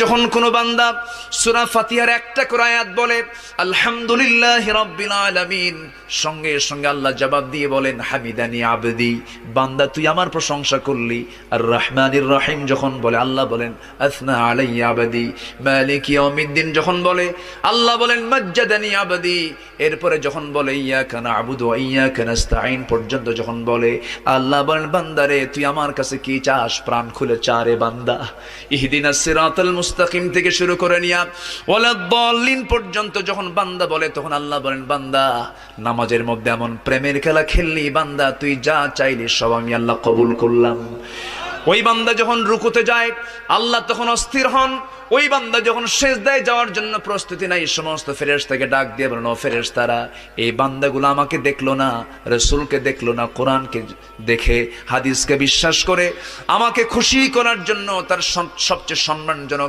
যখন কোনো বান্দা সূরা ফাতিহার একটা করে আয়াত বলে আলহামদুলিল্লাহি রাব্বিল আলামিন, সঙ্গে সঙ্গে আল্লাহ জবাব দিয়ে বলেন হামিদানি আবদি, বান্দা তুই আমার প্রশংসা করলি। আর রহমানির রহিম যখন বলে আল্লাহ বলেন আসনা আলাইয়া আবদি। মালিক ইয়াউমিদ্দিন যখন বলে আল্লাহ বলেন মাজ্জাদানি আবদি। এরপরে যখন বলে ইয়াকা না'বুদু ওয়া ইয়াকা নাস্তাঈন পর্যন্ত যখন বলে আল্লাহ বলেন বান্দারে তুই আমার কাছে কি চাস, প্রাণ খুলে চা রে বান্দা। ইহদিনাস সিরাতাল মুস্তাকিম থেকে শুরু করে নিয়া ওয়ালাদ-দাল্লিন পর্যন্ত যখন বান্দা বলে তখন আল্লাহ বলেন বান্দা নামাজের মধ্যে এমন প্রেমের খেলা খেললি বান্দা, তুই যা চাইলি সব আমি আল্লাহ কবুল করলাম। ওই বান্দা যখন রুকুতে যায় আল্লাহ তখন অস্থির হন। ওই বান্দা যখন সিজদায় যাওয়ার জন্য প্রস্তুতি নাই, সমস্ত ফেরেশতাকে ডাক দিয়ে বলেন ও ফেরেশতারা, এই বান্দাগুলো আমাকে দেখলো না, রাসূলকে দেখলো না, কোরআনকে দেখে হাদিসকে বিশ্বাস করে আমাকে খুশি করার জন্য তার সবচেয়ে সম্মানজনক